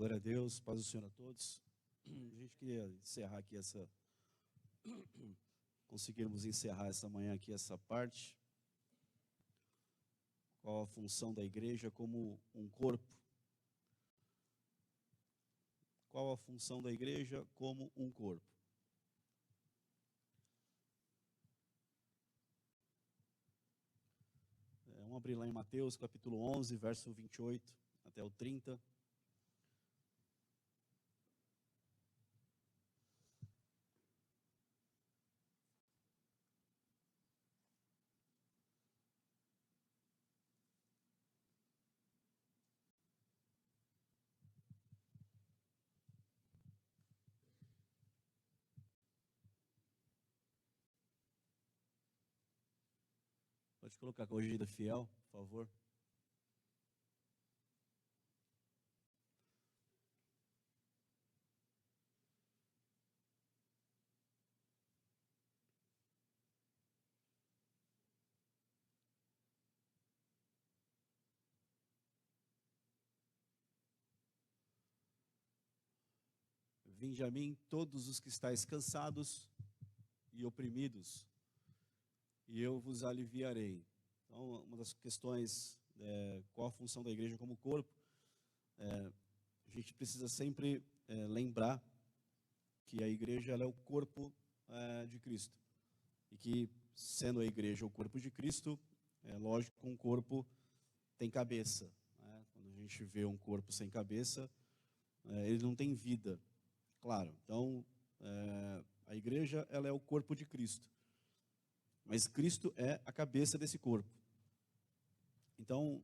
Glória a Deus, paz do Senhor a todos. A gente queria encerrar aqui conseguirmos encerrar essa manhã aqui essa parte. Qual a função da igreja como um corpo? Qual a função da igreja como um corpo? Vamos abrir lá em Mateus capítulo 11, verso 28 até o 30. Pode colocar a corrigida fiel, por favor. Vinde a mim todos os que estáis cansados e oprimidos, e eu vos aliviarei. Então, uma das questões, qual a função da igreja como corpo, a gente precisa sempre lembrar que a igreja ela é o corpo de Cristo. E que, sendo a igreja o corpo de Cristo, é lógico que um corpo tem cabeça. Né? Quando a gente vê um corpo sem cabeça, ele não tem vida. Claro, então, a igreja ela é o corpo de Cristo. Mas Cristo é a cabeça desse corpo. Então,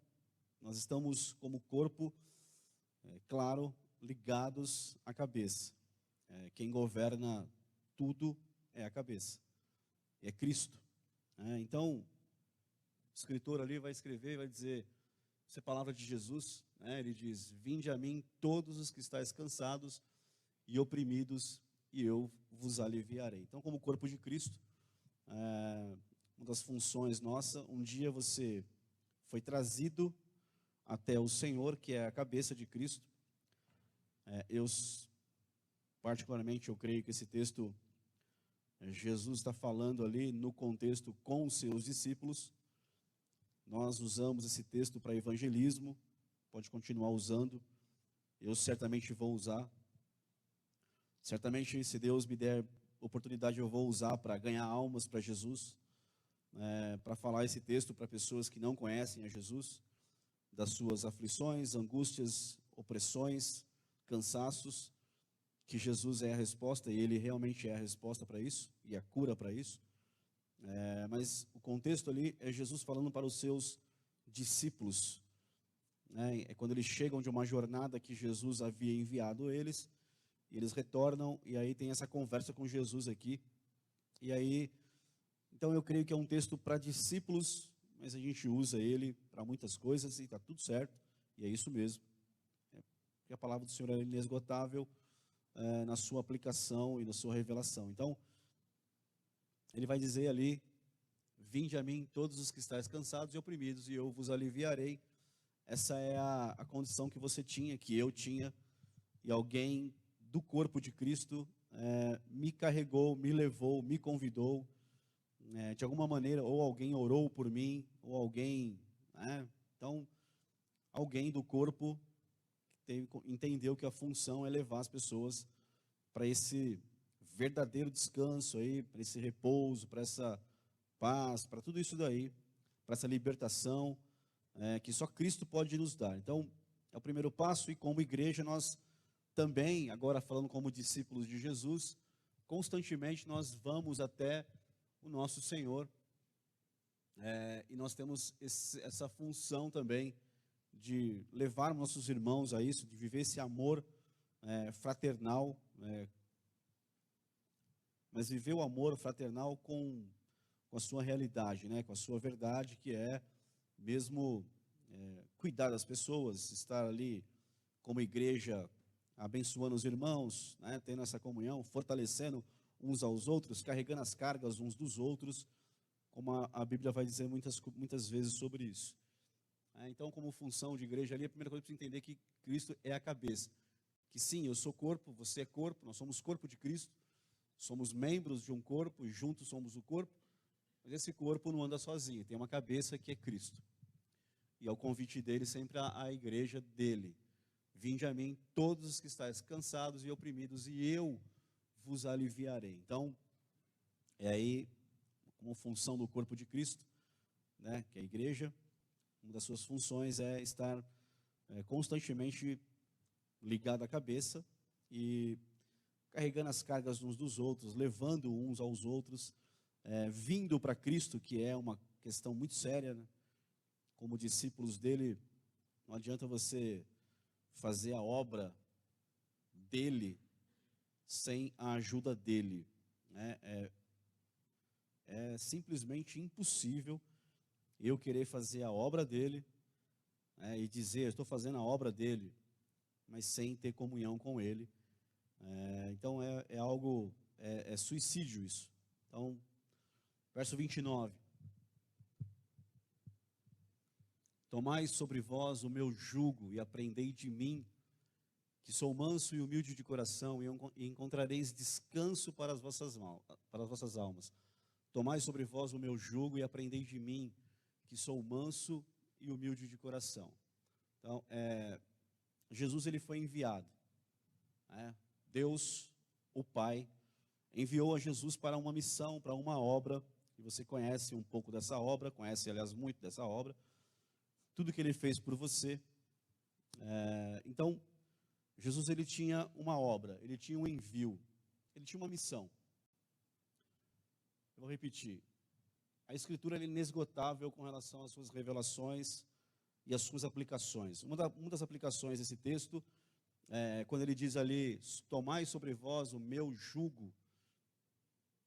nós estamos como corpo, claro, ligados à cabeça. Quem governa tudo é a cabeça. É Cristo. Então, o escritor ali vai escrever, vai dizer, isso é palavra de Jesus, ele diz, vinde a mim todos os que estáis cansados e oprimidos, e eu vos aliviarei. Então, como corpo de Cristo, uma das funções nossa, um dia você foi trazido até o Senhor, que é a cabeça de Cristo. Particularmente, eu creio que esse texto, Jesus está falando ali no contexto com os seus discípulos. Nós usamos esse texto para evangelismo, pode continuar usando, eu certamente vou usar. Certamente, se Deus me der oportunidade, eu vou usar para ganhar almas para Jesus, para falar esse texto para pessoas que não conhecem a Jesus, das suas aflições, angústias, opressões, cansaços, que Jesus é a resposta, e Ele realmente é a resposta para isso, e a cura para isso. Mas o contexto ali é Jesus falando para os seus discípulos. É quando eles chegam de uma jornada que Jesus havia enviado eles, e eles retornam, e aí tem essa conversa com Jesus aqui. E aí, então eu creio que é um texto para discípulos, mas a gente usa ele para muitas coisas, e está tudo certo, e é isso mesmo. Porque a palavra do Senhor é inesgotável na sua aplicação e na sua revelação. Então, ele vai dizer ali, vinde a mim todos os que estáis cansados e oprimidos, e eu vos aliviarei. Essa é a condição que você tinha, que eu tinha, e alguém do corpo de Cristo me carregou, me levou, me convidou, de alguma maneira, ou alguém orou por mim, ou alguém, então, alguém do corpo entendeu que a função é levar as pessoas para esse verdadeiro descanso aí, para esse repouso, para essa paz, para tudo isso daí, para essa libertação que só Cristo pode nos dar. Então, é o primeiro passo, e como igreja nós também, agora falando como discípulos de Jesus, constantemente nós vamos até o nosso Senhor, e nós temos essa função também de levar nossos irmãos a isso, de viver esse amor fraternal, mas viver o amor fraternal com a sua realidade, com a sua verdade, que é mesmo cuidar das pessoas, estar ali como igreja, abençoando os irmãos, tendo essa comunhão, fortalecendo uns aos outros, carregando as cargas uns dos outros, como a Bíblia vai dizer muitas vezes sobre isso. Então, como função de igreja ali, a primeira coisa que você entender é que Cristo é a cabeça. que sim, eu sou corpo, você é corpo, nós somos corpo de Cristo, somos membros de um corpo e juntos somos o corpo, mas esse corpo não anda sozinho, tem uma cabeça que é Cristo. E é o convite dele sempre à igreja dele. Vinde a mim todos os que estáis cansados e oprimidos, e eu vos aliviarei. Então, é aí, como função do corpo de Cristo, né, que é a igreja, uma das suas funções é estar constantemente ligado à cabeça e carregando as cargas uns dos outros, levando uns aos outros, vindo para Cristo, que é uma questão muito séria, né? Como discípulos dele, não adianta você fazer a obra dele sem a ajuda dele, né? É simplesmente impossível eu querer fazer a obra dele, né, e dizer, estou fazendo a obra dele, mas sem ter comunhão com ele. Então é algo, é suicídio isso. Então, verso 29. Tomai sobre vós o meu jugo e aprendei de mim, que sou manso e humilde de coração, e encontrareis descanso para as vossas almas. Tomai sobre vós o meu jugo e aprendei de mim, que sou manso e humilde de coração. Então, Jesus ele foi enviado, né? Deus, o Pai, enviou a Jesus para uma missão, para uma obra, e você conhece um pouco dessa obra, conhece, aliás, muito dessa obra, tudo que ele fez por você. Então, Jesus ele tinha uma obra, ele tinha um envio, ele tinha uma missão. Eu vou repetir. A Escritura é inesgotável com relação às suas revelações e às suas aplicações. Uma das aplicações desse texto, quando ele diz ali, tomai sobre vós o meu jugo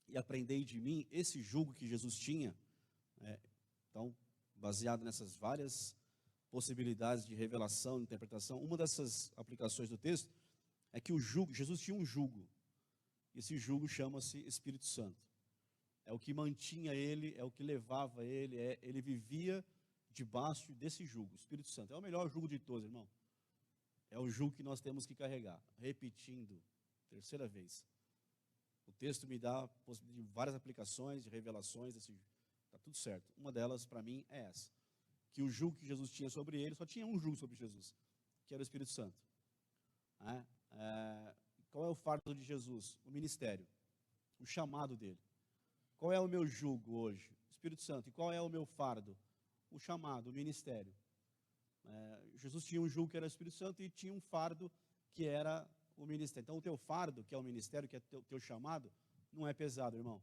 e aprendei de mim, esse jugo que Jesus tinha, então, baseado nessas várias possibilidades de revelação, de interpretação, uma dessas aplicações do texto é que o jugo, Jesus tinha um jugo, esse jugo chama-se Espírito Santo. É o que mantinha ele, é o que levava ele, ele vivia debaixo desse jugo. O Espírito Santo é o melhor jugo de todos, irmão. É o jugo que nós temos que carregar. Repetindo, terceira vez. O texto me dá de várias aplicações, de revelações, está tudo certo. Uma delas, para mim, é essa. Que o jugo que Jesus tinha sobre ele, só tinha um jugo sobre Jesus, que era o Espírito Santo. Qual é o fardo de Jesus? O ministério, o chamado dele. Qual é o meu jugo hoje? Espírito Santo. E qual é o meu fardo? O chamado, o ministério. Jesus tinha um jugo que era o Espírito Santo e tinha um fardo que era o ministério. Então o teu fardo, que é o ministério, que é o teu chamado, não é pesado, irmão.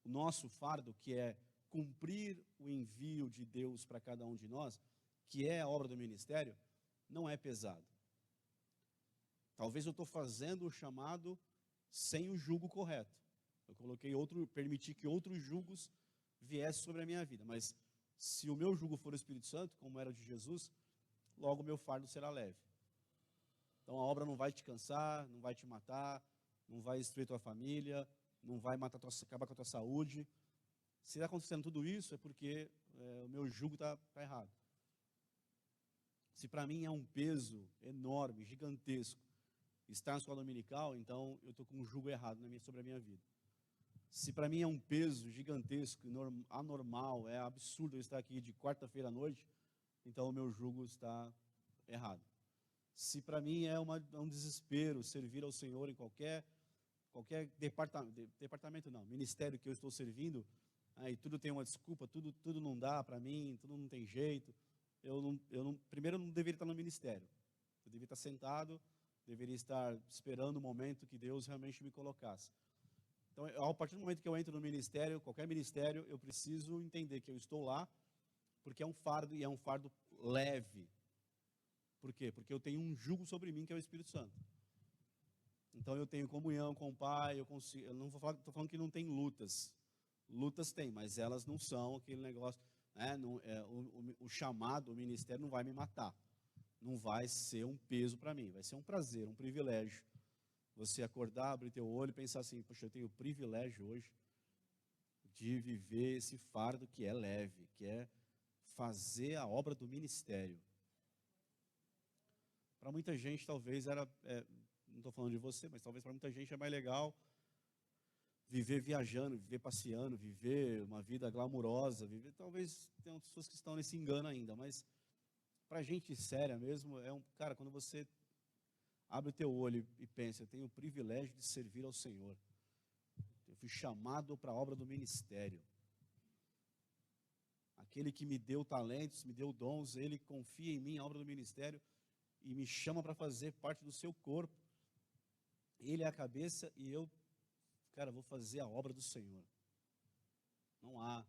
O nosso fardo, que é cumprir o envio de Deus para cada um de nós, que é a obra do ministério, não é pesado. Talvez eu estou fazendo o chamado sem o jugo correto. Eu permiti que outros jugos viessem sobre a minha vida. Mas se o meu jugo for o Espírito Santo, como era o de Jesus, logo o meu fardo será leve. Então a obra não vai te cansar, não vai te matar, não vai destruir tua família, não vai acabar com a tua saúde. Se está acontecendo tudo isso, é porque o meu jugo está errado. Se para mim é um peso enorme, gigantesco, estar na escola dominical, então eu estou com um jugo errado sobre a minha vida. Se para mim é um peso gigantesco, anormal, é absurdo eu estar aqui de quarta-feira à noite, então o meu jugo está errado. Se para mim é um desespero servir ao Senhor em qualquer departamento não, ministério que eu estou servindo, e tudo tem uma desculpa, tudo não dá para mim, tudo não tem jeito, primeiro eu não deveria estar no ministério, eu deveria estar sentado, deveria estar esperando o momento que Deus realmente me colocasse. Então, a partir do momento que eu entro no ministério, qualquer ministério, eu preciso entender que eu estou lá, porque é um fardo, e é um fardo leve. Por quê? Porque eu tenho um jugo sobre mim, que é o Espírito Santo. Então, eu tenho comunhão com o Pai, eu não vou falar, estou falando que não tem lutas. Lutas tem, mas elas não são aquele negócio, né? O chamado, o ministério não vai me matar. Não vai ser um peso para mim, vai ser um prazer, um privilégio. Você acordar, abrir teu olho e pensar assim, poxa, eu tenho o privilégio hoje de viver esse fardo que é leve, que é fazer a obra do ministério. Para muita gente, talvez não estou falando de você, mas talvez para muita gente é mais legal viver viajando, viver passeando, viver uma vida glamurosa, talvez tenham pessoas que estão nesse engano ainda, mas para gente séria mesmo, cara, quando você abre o teu olho e pensa, eu tenho o privilégio de servir ao Senhor, eu fui chamado para a obra do ministério, aquele que me deu talentos, me deu dons, ele confia em mim, a obra do ministério, e me chama para fazer parte do seu corpo, ele é a cabeça e eu, cara, vou fazer a obra do Senhor. Não há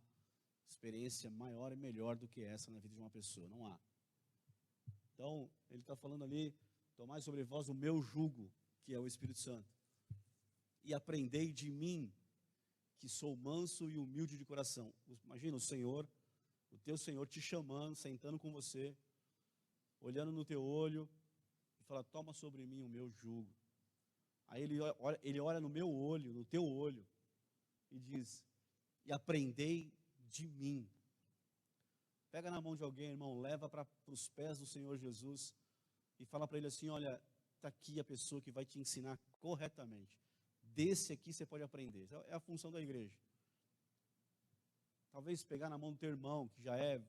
experiência maior e melhor do que essa na vida de uma pessoa, não há. Então, ele está falando ali, tomai sobre vós o meu jugo, que é o Espírito Santo, e aprendei de mim, que sou manso e humilde de coração. Imagina o Senhor, o teu Senhor te chamando, sentando com você, olhando no teu olho, e fala, toma sobre mim o meu jugo. Aí ele olha no meu olho, no teu olho, e diz, e aprendei de mim. Pega na mão de alguém, irmão, leva para os pés do Senhor Jesus, e fala para ele assim, olha, está aqui a pessoa que vai te ensinar corretamente. Desse aqui você pode aprender. É a função da igreja. Talvez pegar na mão do teu irmão, que já é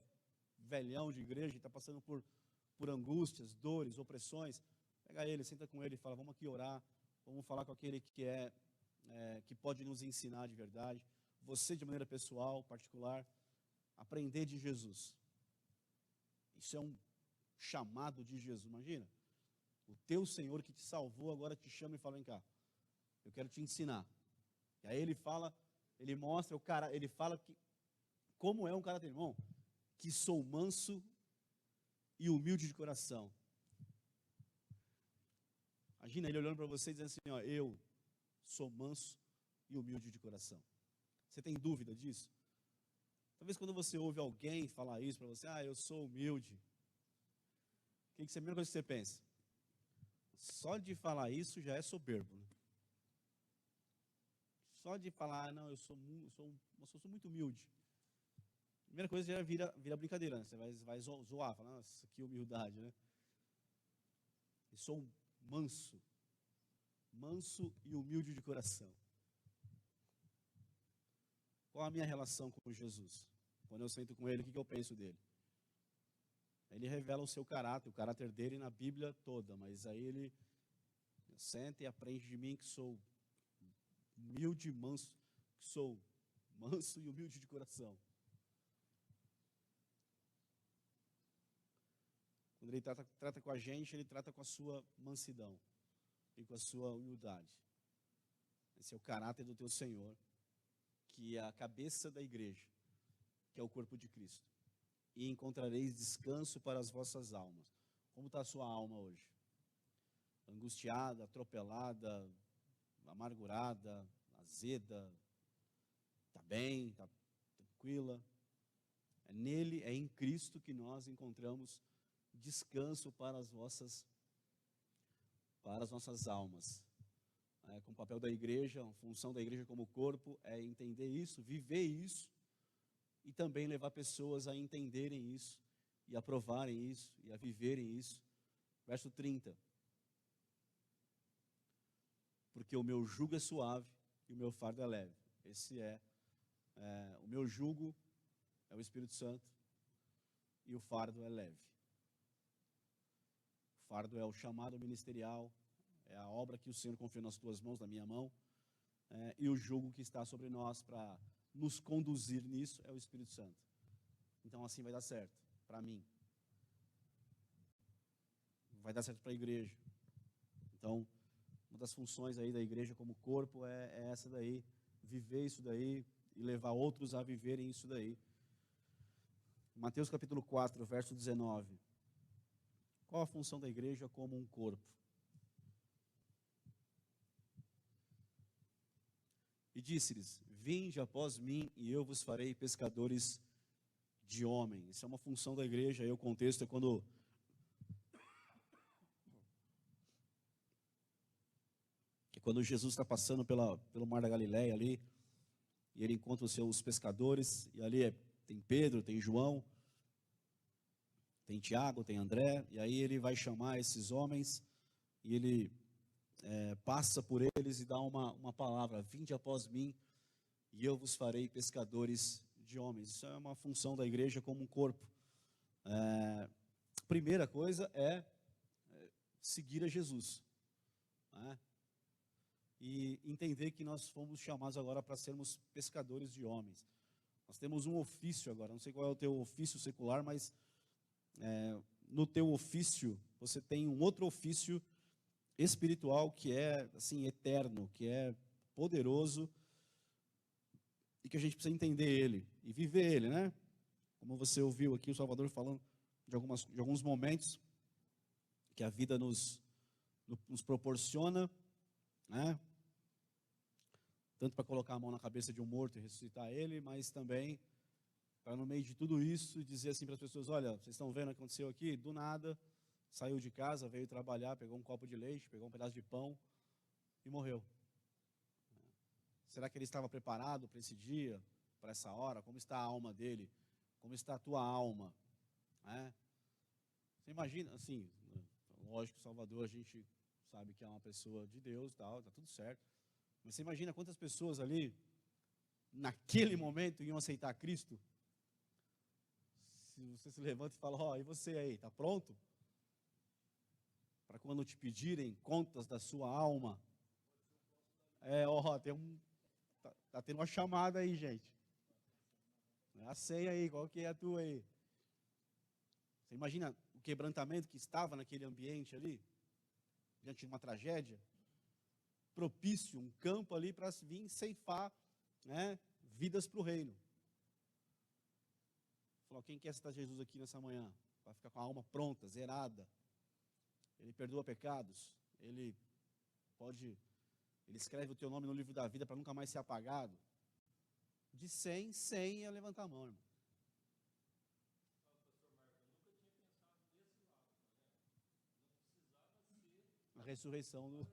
velhão de igreja, e está passando por angústias, dores, opressões. Pega ele, senta com ele e fala, vamos aqui orar. Vamos falar com aquele que pode nos ensinar de verdade. Você, de maneira pessoal, particular, aprender de Jesus. Isso é um chamado de Jesus. Imagina, o teu Senhor que te salvou, agora te chama e fala, vem cá, eu quero te ensinar. E aí ele fala, ele mostra o cara, ele fala como é um caráter, irmão, que sou manso e humilde de coração. Imagina ele olhando para você e dizendo assim, ó, eu sou manso e humilde de coração. Você tem dúvida disso? Talvez quando você ouve alguém falar isso para você, eu sou humilde. O que é a primeira coisa que você pensa? Só de falar isso já é soberbo, né? Só de falar, não, eu sou muito humilde. Primeira coisa já vira brincadeira, né? Você vai zoar, falar, nossa, que humildade, né? Eu sou manso e humilde de coração. Qual a minha relação com Jesus? Quando eu sento com ele, o que eu penso dele? Ele revela o seu caráter, o caráter dele na Bíblia toda, mas aí ele senta e aprende de mim que sou humilde e manso, que sou manso e humilde de coração. Quando ele trata com a gente, ele trata com a sua mansidão e com a sua humildade. Esse é o caráter do teu Senhor, que é a cabeça da igreja, que é o corpo de Cristo. E encontrareis descanso para as vossas almas. Como está a sua alma hoje? Angustiada, atropelada, amargurada, azeda, está bem, está tranquila. É nele, é em Cristo que nós encontramos descanso para as nossas almas. Com o papel da igreja, a função da igreja como corpo é entender isso, viver isso e também levar pessoas a entenderem isso e a provarem isso e a viverem isso. Verso 30. Porque o meu jugo é suave e o meu fardo é leve. Esse o meu jugo é o Espírito Santo e o fardo é leve. O fardo é o chamado ministerial, é a obra que o Senhor confiou nas tuas mãos, na minha mão, e o jugo que está sobre nós para nos conduzir nisso é o Espírito Santo. Então assim vai dar certo, para mim. Vai dar certo para a igreja. Então, uma das funções aí da igreja como corpo é essa daí, viver isso daí e levar outros a viverem isso daí. Mateus capítulo 4, verso 19. Qual a função da igreja como um corpo? E disse-lhes, vinde após mim e eu vos farei pescadores de homens. Isso é uma função da igreja, aí o contexto é quando Jesus está passando pelo mar da Galileia ali, e ele encontra os seus pescadores, e ali tem Pedro, tem João, tem Tiago, tem André, e aí ele vai chamar esses homens, e ele passa por eles e dá uma palavra: vinde após mim, e eu vos farei pescadores de homens. Isso é uma função da igreja como um corpo. Primeira coisa é seguir a Jesus, né? E entender que nós fomos chamados agora para sermos pescadores de homens. Nós temos um ofício agora, não sei qual é o teu ofício secular, mas no teu ofício você tem um outro ofício espiritual que é assim eterno, que é poderoso e que a gente precisa entender ele e viver ele, né? Como você ouviu aqui o Salvador falando de alguns momentos que a vida nos proporciona, né? Tanto para colocar a mão na cabeça de um morto e ressuscitar ele, mas também para, no meio de tudo isso, dizer assim para as pessoas: olha, vocês estão vendo o que aconteceu aqui? Do nada, saiu de casa, veio trabalhar, pegou um copo de leite, pegou um pedaço de pão e morreu. Será que ele estava preparado para esse dia, para essa hora? Como está a alma dele? Como está a tua alma? Você imagina, assim, lógico que Salvador a gente sabe que é uma pessoa de Deus, tal, tá tudo certo. Mas você imagina quantas pessoas ali, naquele momento, iam aceitar Cristo? Se você se levanta e fala: ó, e você aí, está pronto? Para quando te pedirem contas da sua alma. Tá tendo uma chamada aí, gente. A senha aí, qual que é a tua aí? Você imagina o quebrantamento que estava naquele ambiente ali, diante de uma tragédia? Propício, um campo ali para vir ceifar, né, vidas para o reino. Falou: quem quer citar Jesus aqui nessa manhã? Vai ficar com a alma pronta, zerada. Ele perdoa pecados. Ele escreve o teu nome no livro da vida para nunca mais ser apagado. De 100 ia levantar a mão, irmão. A ressurreição do...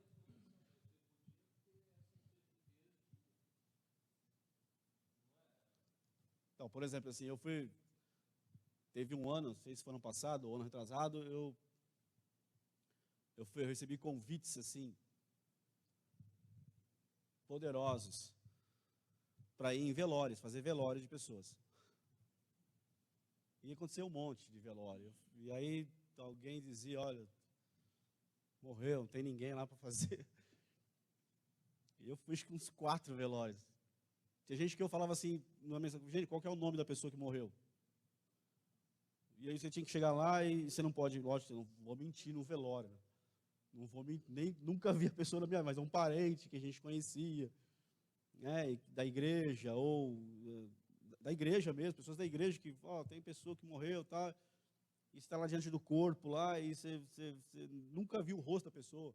Então, por exemplo, assim, teve um ano, não sei se foi ano passado ou ano retrasado, eu recebi convites, assim, poderosos, para ir em velórios, fazer velório de pessoas. E aconteceu um monte de velório. E aí alguém dizia: olha, morreu, não tem ninguém lá para fazer. E eu fui com uns 4 velórios. Tinha gente que eu falava assim, numa mensagem: gente, qual que é o nome da pessoa que morreu? E aí você tinha que chegar lá e você não pode, lógico, eu não vou mentir no velório. Né? Não vou mentir, nunca vi a pessoa na minha vida, mas é um parente que a gente conhecia, né, da igreja, ou da igreja mesmo, pessoas da igreja que, tem pessoa que morreu, tá, e você está lá diante do corpo, lá, e você nunca viu o rosto da pessoa.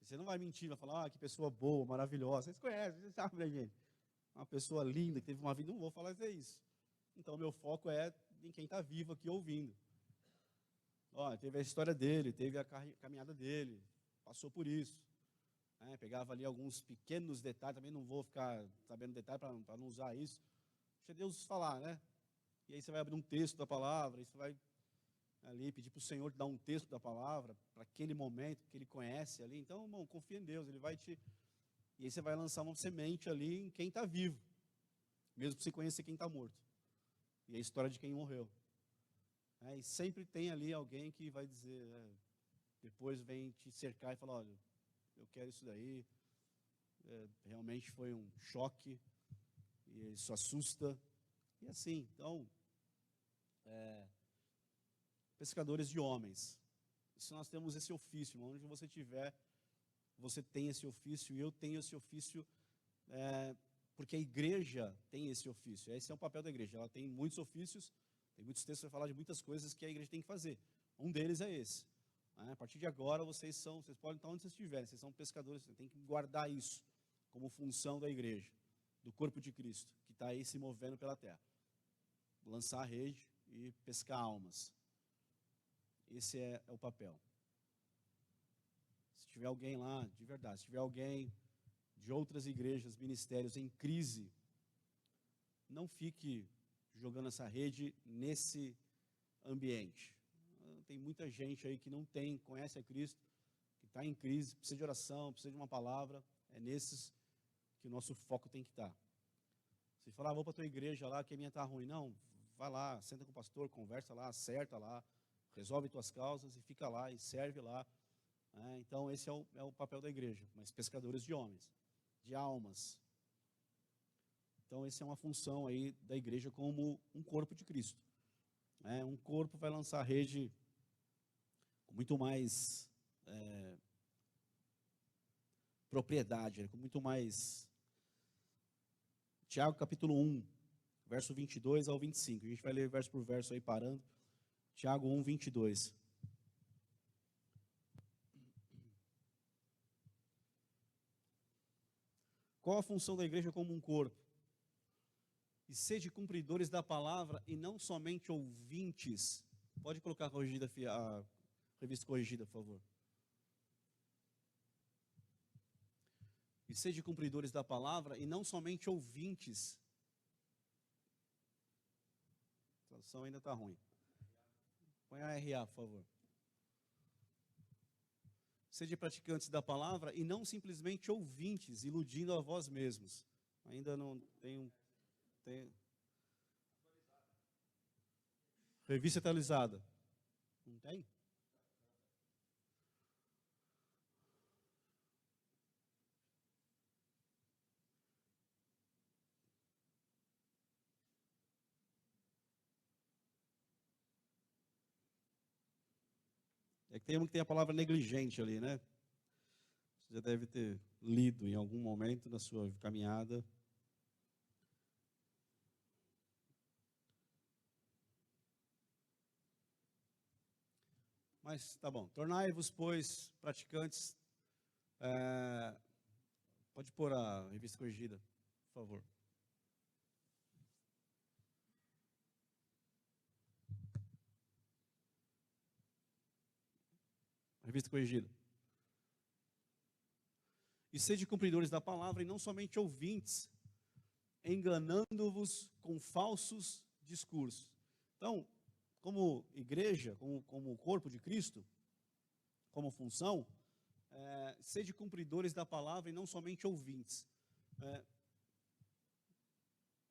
Você não vai mentir, vai falar: que pessoa boa, maravilhosa. Vocês conhecem, vocês sabem, né, gente? Uma pessoa linda, que teve uma vida, não vou falar isso. Então, meu foco é em quem está vivo aqui ouvindo. Teve a história dele, teve a caminhada dele, passou por isso. Pegava ali alguns pequenos detalhes, também não vou ficar sabendo detalhes para não usar isso. Deixa Deus falar, né? E aí você vai abrir um texto da palavra, e você vai ali pedir para o Senhor te dar um texto da palavra, para aquele momento que Ele conhece ali. Então, irmão, confia em Deus, Ele vai te... E aí você vai lançar uma semente ali em quem está vivo, mesmo que você conhecer quem está morto. E a história de quem morreu. E sempre tem ali alguém que vai dizer, depois vem te cercar e falar: olha, eu quero isso daí, realmente foi um choque, e isso assusta, e assim. Então, pescadores de homens, se nós temos esse ofício, onde você estiver, você tem esse ofício, e eu tenho esse ofício, porque a igreja tem esse ofício. Esse é o papel da igreja. Ela tem muitos ofícios, tem muitos textos para falar de muitas coisas que a igreja tem que fazer. Um deles é esse. A partir de agora, vocês podem estar onde vocês estiverem, vocês são pescadores, vocês têm que guardar isso como função da igreja, do corpo de Cristo, que está aí se movendo pela terra. Lançar a rede e pescar almas. Esse é o papel. Se tiver alguém lá, de verdade, se tiver alguém de outras igrejas, ministérios em crise, não fique jogando essa rede nesse ambiente. Tem muita gente aí que não conhece a Cristo, que está em crise, precisa de oração, precisa de uma palavra. É nesses que o nosso foco tem que estar. Se falar, vou para a tua igreja lá, que a minha está ruim. Não, vai lá, senta com o pastor, conversa lá, acerta lá, resolve tuas causas e fica lá e serve lá. Então, esse é o papel da igreja, mas pescadores de homens, de almas. Então, essa é uma função aí da igreja como um corpo de Cristo. Um corpo vai lançar a rede com muito mais propriedade, com muito mais... Tiago capítulo 1, verso 22 ao 25. A gente vai ler verso por verso aí parando. Tiago 1, 22. Qual a função da igreja como um corpo? E sede cumpridores da palavra e não somente ouvintes. Pode colocar a revista corrigida, por favor. E sede cumpridores da palavra e não somente ouvintes. A tradução ainda está ruim. Põe a RA, por favor. Sede praticantes da palavra e não simplesmente ouvintes, iludindo a vós mesmos. Ainda não tem revista atualizada. Não tem? É que tem uma que tem a palavra negligente ali, né? Você já deve ter lido em algum momento da sua caminhada. Mas tá bom. Tornai-vos, pois, praticantes. Pode pôr a revista corrigida, por favor. Revista corrigida. E sede cumpridores da palavra e não somente ouvintes, enganando-vos com falsos discursos. Então, como igreja, como corpo de Cristo, como função, sede cumpridores da palavra e não somente ouvintes.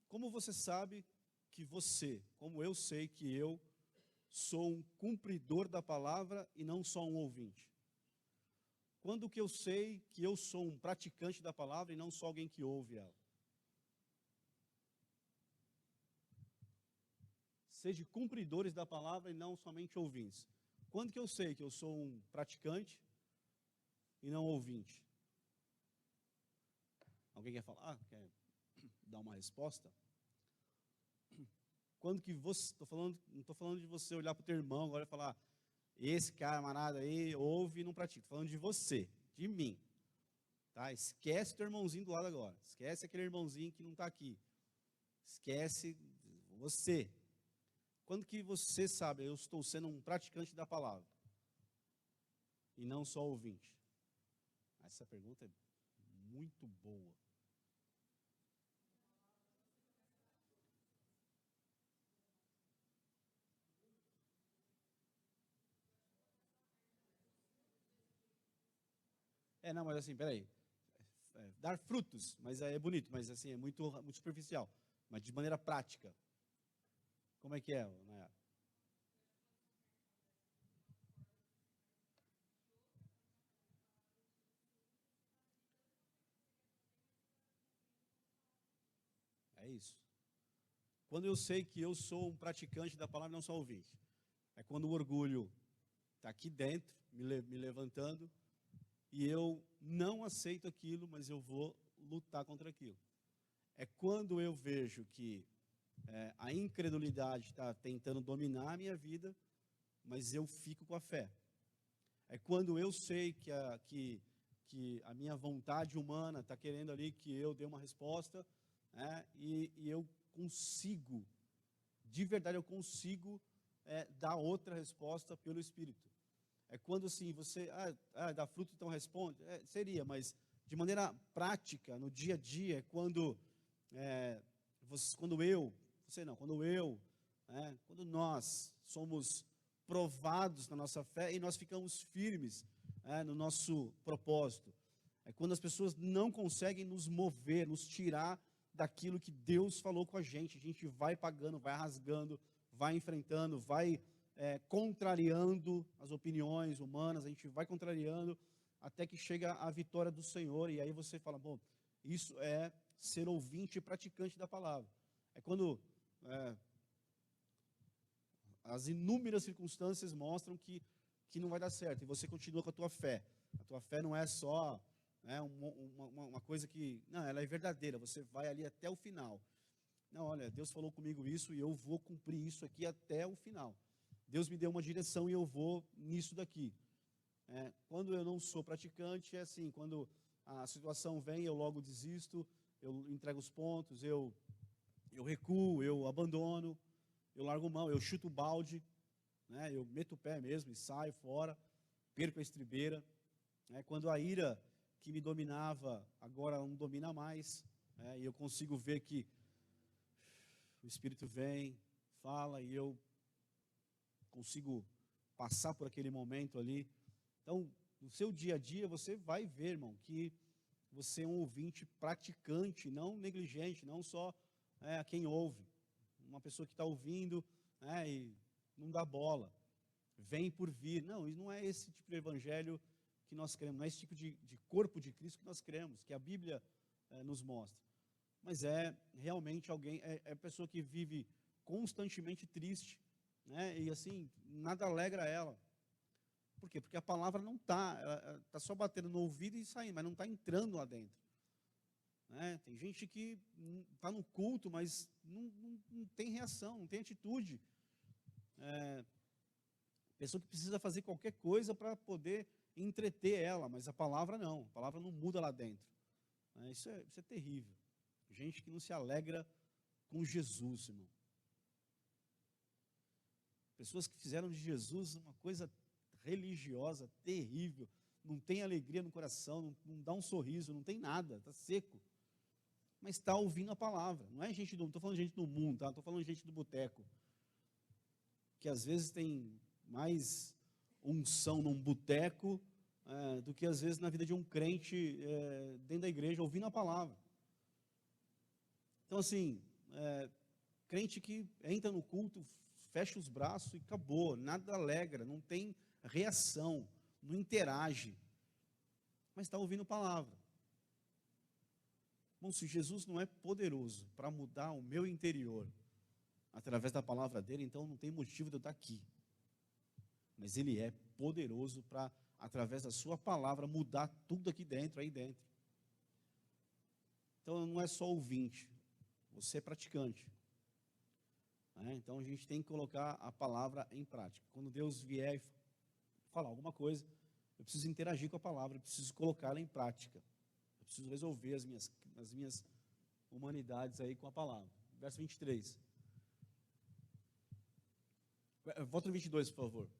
Como você sabe que você, como eu sei que eu, sou um cumpridor da palavra e não só um ouvinte? Quando que eu sei que eu sou um praticante da palavra e não só alguém que ouve ela? Sede cumpridores da palavra e não somente ouvintes. Quando que eu sei que eu sou um praticante e não ouvinte? Alguém quer falar? Quer dar uma resposta? Quando que você, não estou falando de você olhar para o teu irmão agora e falar, esse camarada aí ouve e não pratica. Estou falando de você, de mim. Tá? Esquece o teu irmãozinho do lado agora. Esquece aquele irmãozinho que não está aqui. Esquece você. Quando que você sabe, eu estou sendo um praticante da palavra e não só ouvinte? Essa pergunta é muito boa. Não, mas assim, peraí. Dar frutos, mas é bonito, mas assim, é muito, muito superficial. Mas de maneira prática. Como é que é, Nayara? É isso. Quando eu sei que eu sou um praticante da palavra, não só ouvinte. É quando o orgulho está aqui dentro, me levantando, e eu não aceito aquilo, mas eu vou lutar contra aquilo. É quando eu vejo que a incredulidade está tentando dominar a minha vida, mas eu fico com a fé. É quando eu sei que a minha vontade humana está querendo ali que eu dê uma resposta, e eu consigo, de verdade eu consigo dar outra resposta pelo Espírito. É quando assim, você, dá fruto, então responde. Seria, mas de maneira prática, no dia a dia, quando eu né? Quando nós somos provados na nossa fé e nós ficamos firmes, no nosso propósito. É quando as pessoas não conseguem nos mover, nos tirar daquilo que Deus falou com a gente vai pagando, vai rasgando, vai enfrentando, vai contrariando as opiniões humanas, a gente vai contrariando até que chega a vitória do Senhor, e aí você fala, bom, isso é ser ouvinte e praticante da palavra. É quando as inúmeras circunstâncias mostram que não vai dar certo, e você continua com a tua fé. A tua fé não é só uma coisa que, não, ela é verdadeira, você vai ali até o final. Não, olha, Deus falou comigo isso e eu vou cumprir isso aqui até o final. Deus me deu uma direção e eu vou nisso daqui. Quando eu não sou praticante, é assim, quando a situação vem, eu logo desisto, eu entrego os pontos, eu recuo, eu abandono, eu largo mão, eu chuto o balde, eu meto o pé mesmo e saio fora, perco a estribeira. Quando a ira que me dominava, agora não domina mais, e eu consigo ver que o Espírito vem, fala, e eu consigo passar por aquele momento ali. Então, no seu dia a dia, você vai ver, irmão, que você é um ouvinte praticante, não negligente, não só a quem ouve. Uma pessoa que está ouvindo e não dá bola, vem por vir. Não, não é esse tipo de evangelho que nós queremos, não é esse tipo de corpo de Cristo que nós queremos, que a Bíblia nos mostra. Mas é realmente alguém, é pessoa que vive constantemente triste, e assim, nada alegra ela. Por quê? Porque a palavra não está só batendo no ouvido e saindo, mas não está entrando lá dentro. Tem gente que está no culto, mas não tem reação, não tem atitude. Pessoa que precisa fazer qualquer coisa para poder entreter ela, mas a palavra não muda lá dentro. Isso é terrível. Gente que não se alegra com Jesus, irmão. Pessoas que fizeram de Jesus uma coisa religiosa, terrível, não tem alegria no coração, não dá um sorriso, não tem nada, está seco. Mas está ouvindo a palavra. Não é gente não estou falando de gente do mundo, tá? Estou falando de gente do boteco, que às vezes tem mais unção num boteco do que às vezes na vida de um crente dentro da igreja, ouvindo a palavra. Então assim, crente que entra no culto, fecha os braços e acabou, nada alegra, não tem reação, não interage, mas está ouvindo a palavra. Bom, se Jesus não é poderoso para mudar o meu interior através da palavra dele, então não tem motivo de eu estar aqui. Mas ele é poderoso para, através da sua palavra, mudar tudo aqui dentro, aí dentro. Então não é só ouvinte, você é praticante. Então a gente tem que colocar a palavra em prática. Quando Deus vier e falar alguma coisa, eu preciso interagir com a palavra, eu preciso colocá-la em prática. Eu preciso resolver as minhas humanidades aí com a palavra. Verso 23. Volta no 22, por favor.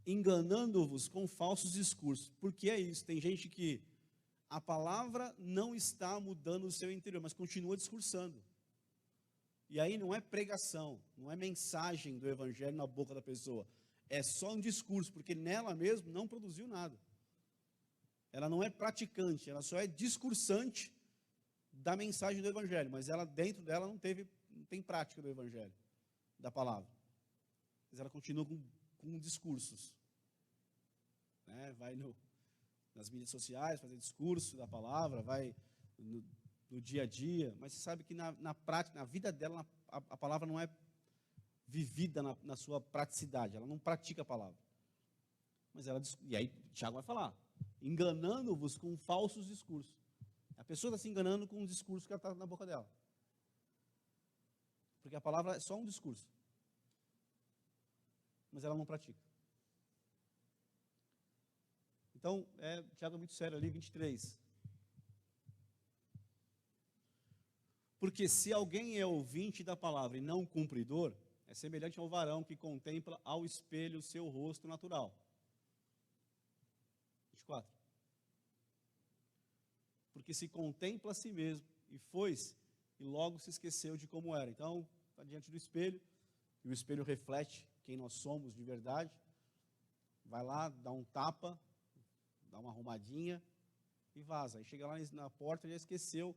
Enganando-vos com falsos discursos. Porque é isso, tem gente que a palavra não está mudando o seu interior, mas continua discursando. E aí não é pregação, não é mensagem do evangelho na boca da pessoa. É só um discurso, porque nela mesmo não produziu nada. Ela não é praticante, ela só é discursante da mensagem do evangelho, mas ela dentro dela não tem prática do evangelho, da palavra. Mas ela continua com discursos. Vai nas mídias sociais fazer discurso da palavra, vai no dia a dia, mas você sabe que na prática, na vida dela, a palavra não é vivida na sua praticidade, ela não pratica a palavra. E aí Tiago vai falar, enganando-vos com falsos discursos. A pessoa está se enganando com um discurso que está na boca dela. Porque a palavra é só um discurso. Mas ela não pratica. Então, Tiago é muito sério ali, 23. Porque se alguém é ouvinte da palavra e não cumpridor, é semelhante ao varão que contempla ao espelho o seu rosto natural. 24. Porque se contempla a si mesmo e foi-se, e logo se esqueceu de como era. Então, está diante do espelho, e o espelho reflete quem nós somos de verdade. Vai lá, dá um tapa, dá uma arrumadinha e vaza. Aí chega lá na porta e já esqueceu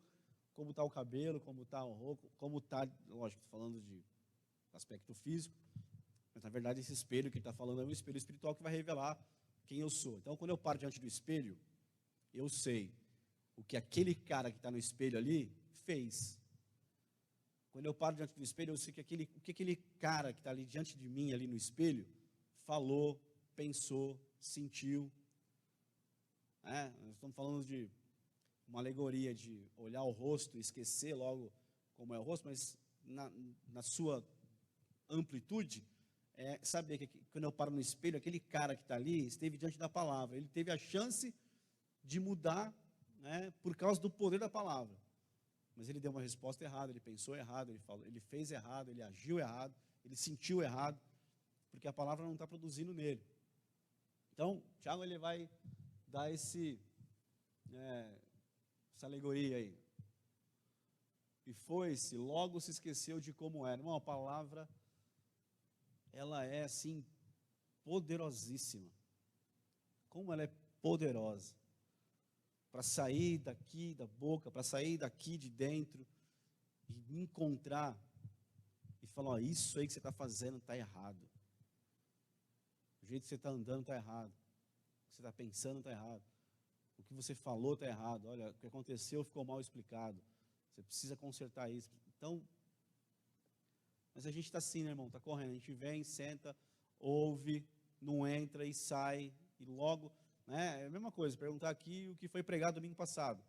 como está o cabelo, como está o rosto, como está, lógico, falando de aspecto físico, mas na verdade esse espelho que ele está falando é um espelho espiritual que vai revelar quem eu sou. Então, quando eu paro diante do espelho, eu sei o que aquele cara que está no espelho ali fez. Quando eu paro diante do espelho, eu sei o que aquele cara que está ali diante de mim, ali no espelho, falou, pensou, sentiu. Nós estamos falando de uma alegoria de olhar o rosto e esquecer logo como é o rosto, mas na sua amplitude, saber que quando eu paro no espelho, aquele cara que está ali esteve diante da palavra, ele teve a chance de mudar, por causa do poder da palavra, mas ele deu uma resposta errada, ele pensou errado, ele fez errado, ele agiu errado, ele sentiu errado, porque a palavra não está produzindo nele. Então, Tiago ele vai dar essa alegoria aí. E foi-se, logo se esqueceu de como era. Irmão, a palavra, ela é assim, poderosíssima. Como ela é poderosa. Para sair daqui da boca, para sair daqui de dentro, e me encontrar, e falar, ó, isso aí que você está fazendo está errado. O jeito que você está andando está errado. O que você está pensando está errado. O que você falou está errado. Olha, o que aconteceu ficou mal explicado. Você precisa consertar isso. Então, mas a gente está assim, né, irmão? Está correndo. A gente vem, senta, ouve, não entra e sai. E logo, é a mesma coisa. Perguntar aqui o que foi pregado domingo passado.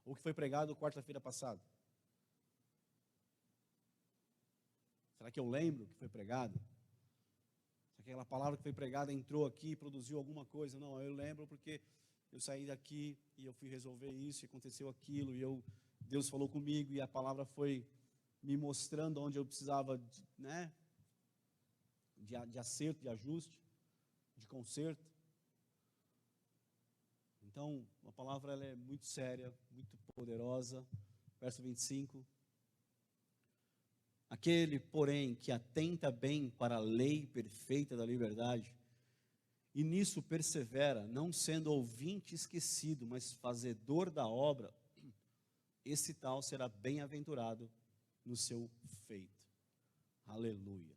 Ou o que foi pregado quarta-feira passada. Será que eu lembro o que foi pregado? Será que aquela palavra que foi pregada entrou aqui e produziu alguma coisa? Não, eu lembro porque eu saí daqui e eu fui resolver isso, e aconteceu aquilo, e Deus falou comigo, e a palavra foi me mostrando onde eu precisava de acerto, de ajuste, de conserto. Então, a palavra ela é muito séria, muito poderosa. Verso 25. Aquele, porém, que atenta bem para a lei perfeita da liberdade, e nisso persevera, não sendo ouvinte esquecido, mas fazedor da obra, esse tal será bem-aventurado no seu feito. Aleluia.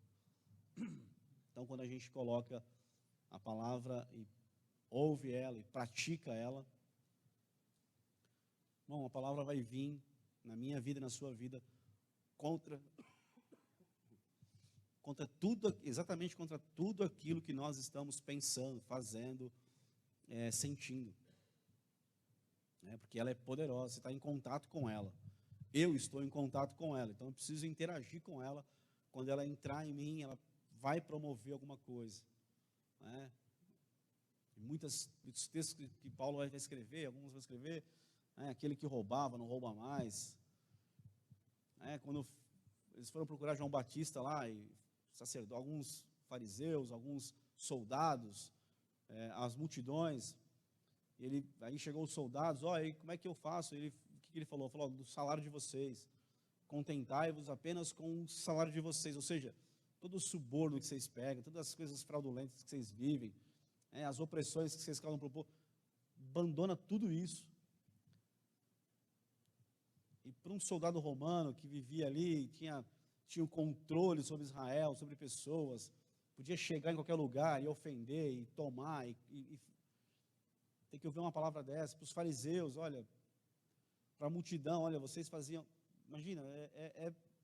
Então, quando a gente coloca a palavra e ouve ela e pratica ela, bom, a palavra vai vir na minha vida e na sua vida contra tudo, exatamente contra tudo aquilo que nós estamos pensando, fazendo, sentindo. Porque ela é poderosa, você está em contato com ela. Eu estou em contato com ela, então eu preciso interagir com ela. Quando ela entrar em mim, ela vai promover alguma coisa. Muitos textos que Paulo vai escrever, alguns vai escrever, aquele que roubava, não rouba mais. Quando eles foram procurar João Batista lá, e alguns fariseus, alguns soldados, as multidões, aí chegou os soldados, aí como é que eu faço? O que ele falou? Falou, do salário de vocês, contentai-vos apenas com o salário de vocês, ou seja, todo o suborno que vocês pegam, todas as coisas fraudulentas que vocês vivem, as opressões que vocês causam para o povo, abandona tudo isso. E para um soldado romano que vivia ali, tinha o controle sobre Israel, sobre pessoas, podia chegar em qualquer lugar e ofender, e tomar, e tem que ouvir uma palavra dessa. Para os fariseus, olha, para a multidão, olha, vocês faziam, imagina,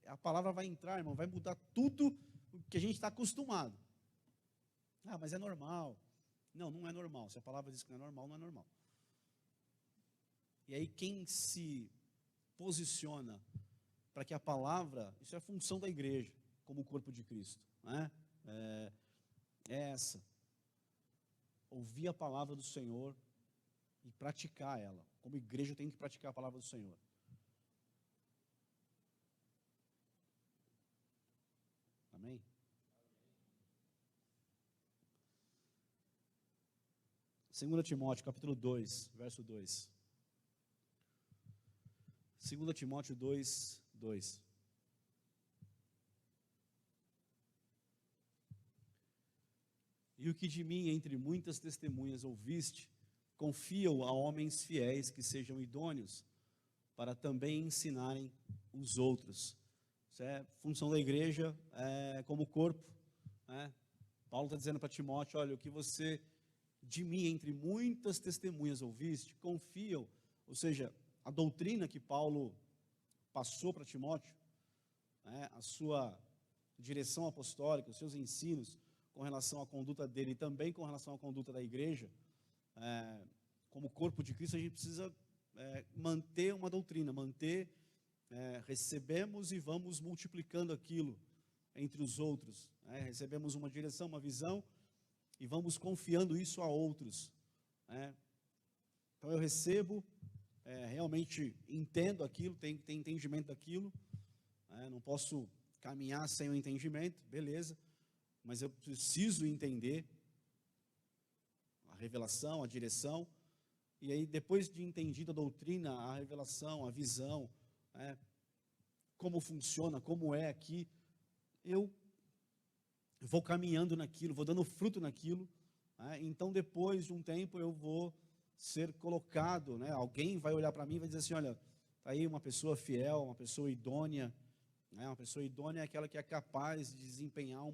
a palavra vai entrar, irmão, vai mudar tudo o que a gente está acostumado. Mas é normal. Não, não é normal. Se a palavra diz que não é normal, não é normal. E aí quem se posiciona para que a palavra, isso é a função da igreja, como o corpo de Cristo, é essa, ouvir a palavra do Senhor e praticar ela, como igreja tem que praticar a palavra do Senhor. Amém? 2 Timóteo, capítulo 2, verso 2. 2 Timóteo 2, 2. E o que de mim, entre muitas testemunhas, ouviste, confia-o a homens fiéis que sejam idôneos, para também ensinarem os outros. Isso é função da igreja como corpo, né? Paulo está dizendo para Timóteo, olha, o que você de mim, entre muitas testemunhas, ouviste, confia-o, ou seja, a doutrina que Paulo passou para Timóteo, né, a sua direção apostólica, os seus ensinos com relação à conduta dele e também com relação à conduta da igreja, como corpo de Cristo, a gente precisa manter uma doutrina, recebemos e vamos multiplicando aquilo entre os outros, recebemos uma direção, uma visão e vamos confiando isso a outros, Então eu recebo, realmente entendo aquilo, tenho entendimento daquilo, não posso caminhar sem o entendimento, beleza, mas eu preciso entender a revelação, a direção, e aí depois de entendido a doutrina, a revelação, a visão, como funciona, como é aqui, eu vou caminhando naquilo, vou dando fruto naquilo, então depois de um tempo eu vou ser colocado, alguém vai olhar para mim e vai dizer assim, olha, está aí uma pessoa fiel, uma pessoa idônea, uma pessoa idônea é aquela que é capaz de desempenhar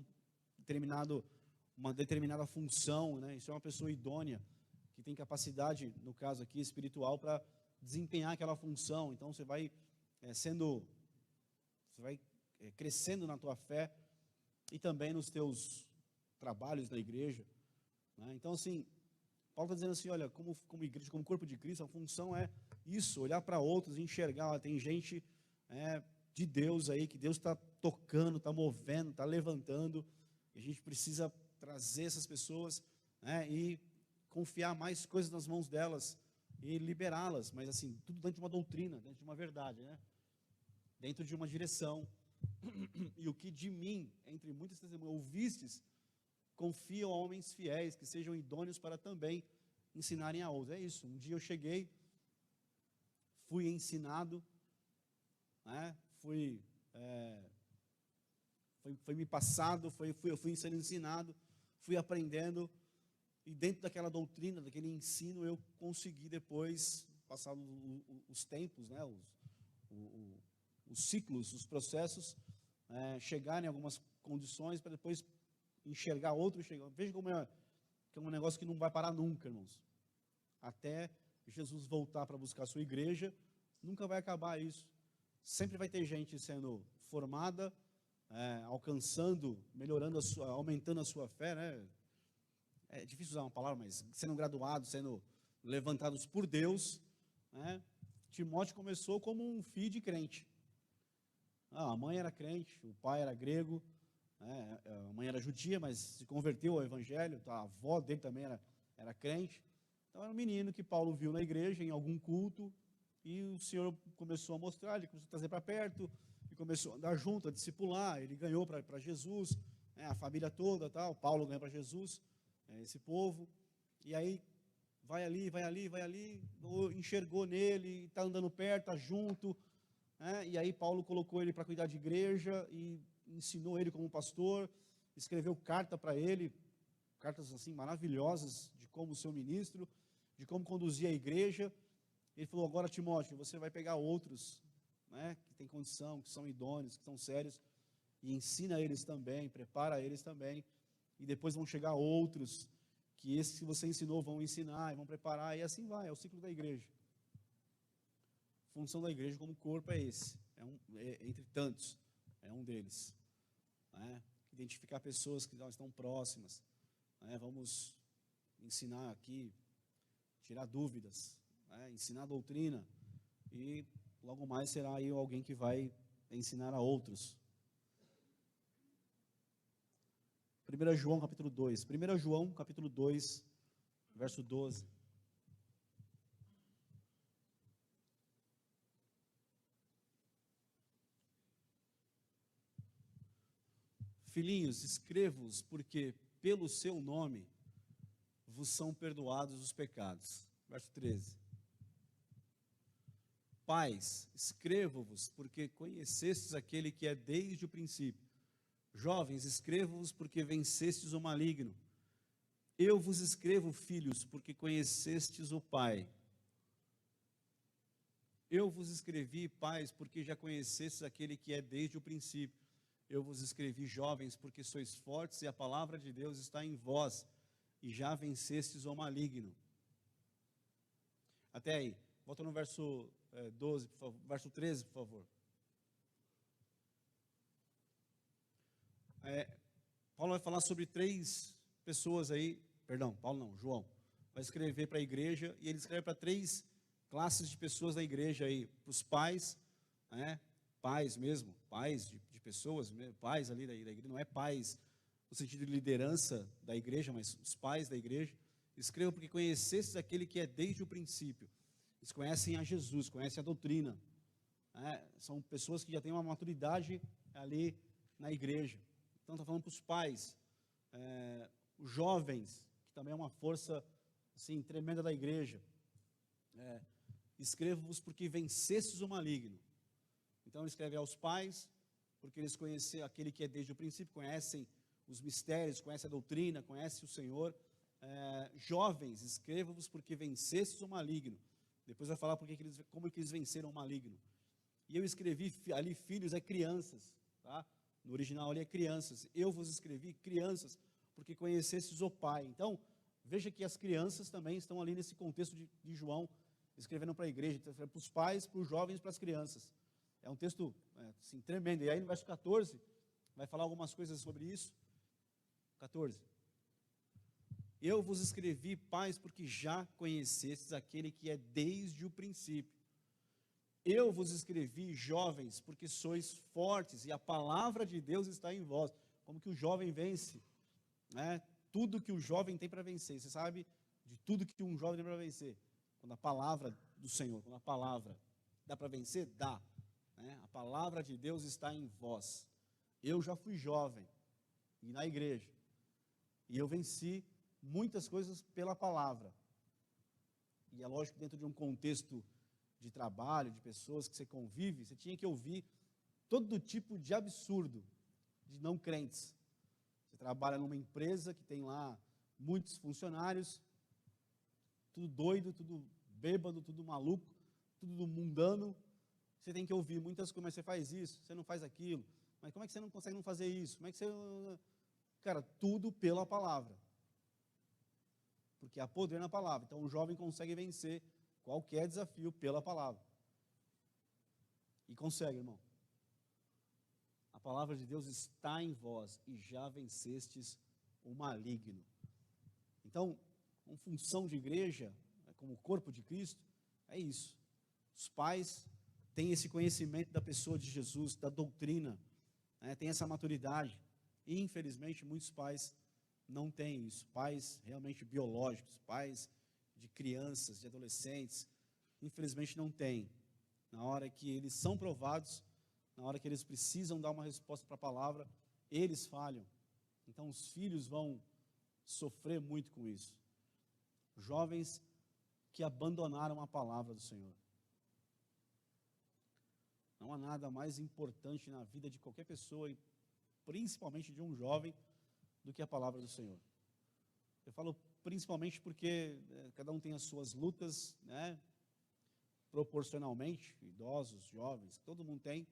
uma determinada função, isso é uma pessoa idônea, que tem capacidade, no caso aqui, espiritual, para desempenhar aquela função. Então você vai crescendo na tua fé e também nos teus trabalhos na igreja, Então assim, Paulo está dizendo assim, olha, como igreja, como corpo de Cristo, a função é isso, olhar para outros, enxergar, tem gente de Deus aí, que Deus está tocando, está movendo, está levantando, e a gente precisa trazer essas pessoas, e confiar mais coisas nas mãos delas, e liberá-las, mas assim, tudo dentro de uma doutrina, dentro de uma verdade, dentro de uma direção. E o que de mim, entre muitas testemunhas, ouvistes, confia a homens fiéis, que sejam idôneos para também ensinarem a outros. É isso, um dia eu cheguei, fui ensinado, foi me passado, eu fui sendo ensinado, fui aprendendo, e dentro daquela doutrina, daquele ensino, eu consegui depois, passados os tempos, os ciclos, os processos, chegar em algumas condições para depois enxergar outro. Veja como que é um negócio que não vai parar nunca, irmãos. Até Jesus voltar para buscar a sua igreja, nunca vai acabar isso. Sempre vai ter gente sendo formada, alcançando, melhorando, aumentando a sua fé, É difícil usar uma palavra, mas sendo graduados, sendo levantados por Deus, Timóteo começou como um filho de crente. A mãe era crente, o pai era grego, a mãe era judia, mas se converteu ao evangelho, a avó dele também era crente. Então era um menino que Paulo viu na igreja, em algum culto, e o Senhor começou a mostrar, ele começou a trazer para perto, e começou a andar junto, a discipular, ele ganhou para Jesus, a família toda, Paulo ganhou para Jesus, esse povo, e aí vai ali, enxergou nele, está andando perto, está junto, e aí Paulo colocou ele para cuidar de igreja, e ensinou ele como pastor, escreveu carta para ele, cartas assim maravilhosas, de como ser ministro, de como conduzir a igreja. Ele falou, agora Timóteo, você vai pegar outros, que tem condição, que são idôneos, que são sérios, e ensina eles também, prepara eles também, e depois vão chegar outros, que esses que você ensinou vão ensinar, e vão preparar, e assim vai, é o ciclo da igreja. A função da igreja como corpo é esse, entre tantos, é um deles. Identificar pessoas que estão próximas, vamos ensinar aqui, tirar dúvidas, ensinar a doutrina, e logo mais será aí alguém que vai ensinar a outros. 1 João capítulo 2, 1 João capítulo 2, verso 12. Filhinhos, escrevo-vos porque pelo seu nome vos são perdoados os pecados. Verso 13. Pais, escrevo-vos porque conhecestes aquele que é desde o princípio. Jovens, escrevo-vos porque vencestes o maligno. Eu vos escrevo, filhos, porque conhecestes o Pai. Eu vos escrevi, pais, porque já conhecestes aquele que é desde o princípio. Eu vos escrevi, jovens, porque sois fortes e a palavra de Deus está em vós, e já vencestes o maligno. Até aí. Volta no verso 12, por favor, verso 13, por favor. Paulo vai falar sobre 3 pessoas aí, perdão, Paulo não, João, vai escrever para a igreja, e ele escreve para 3 classes de pessoas da igreja aí, para os pais, pais mesmo, pais de pessoas, pais ali da igreja, não é pais no sentido de liderança da igreja, mas os pais da igreja. Escreva porque conhecestes aquele que é desde o princípio. Eles conhecem a Jesus, conhecem a doutrina, são pessoas que já têm uma maturidade ali na igreja. Então está falando para os pais, os jovens, que também é uma força assim, tremenda da igreja. Escrevo-vos porque vencestes o maligno. Então ele escreve aos pais, porque eles conhecem aquele que é desde o princípio, conhecem os mistérios, conhecem a doutrina, conhecem o Senhor. Jovens, escrevo-vos porque vencestes o maligno. Depois vai falar como que eles venceram o maligno. E eu escrevi ali, filhos, crianças, tá? No original ali é crianças. Eu vos escrevi, crianças, porque conhecestes o Pai. Então, veja que as crianças também estão ali nesse contexto de João, escrevendo para a igreja, para os pais, para os jovens, para as crianças. É um texto assim, tremendo. E aí no verso 14, vai falar algumas coisas sobre isso. 14. Eu vos escrevi, pais, porque já conhecestes aquele que é desde o princípio. Eu vos escrevi, jovens, porque sois fortes e a palavra de Deus está em vós. Como que o jovem vence? Tudo que o jovem tem para vencer. Você sabe de tudo que um jovem tem para vencer? Quando a palavra do Senhor, quando a palavra dá para vencer? Dá. A palavra de Deus está em vós. Eu já fui jovem e na igreja. E eu venci muitas coisas pela palavra. E é lógico que dentro de um contexto de trabalho, de pessoas que você convive, você tinha que ouvir todo tipo de absurdo de não crentes. Você trabalha numa empresa que tem lá muitos funcionários, tudo doido, tudo bêbado, tudo maluco, tudo mundano. Você tem que ouvir muitas coisas, mas você faz isso, você não faz aquilo. Mas como é que você não consegue não fazer isso? Como é que você... Cara, tudo pela palavra. Porque há poder na palavra. Então o jovem consegue vencer qualquer desafio pela palavra. E consegue, irmão. A palavra de Deus está em vós e já vencestes o maligno. Então, uma função de igreja, como corpo de Cristo, é isso. Os pais têm esse conhecimento da pessoa de Jesus, da doutrina, têm essa maturidade. E, infelizmente, muitos pais não têm isso. Pais realmente biológicos, pais de crianças, de adolescentes, infelizmente não têm. Na hora que eles são provados, na hora que eles precisam dar uma resposta para a palavra, eles falham. Então os filhos vão sofrer muito com isso. Jovens que abandonaram a palavra do Senhor. Não há nada mais importante na vida de qualquer pessoa, e principalmente de um jovem, do que a palavra do Senhor. Eu falo principalmente porque cada um tem as suas lutas, proporcionalmente, idosos, jovens, todo mundo tem,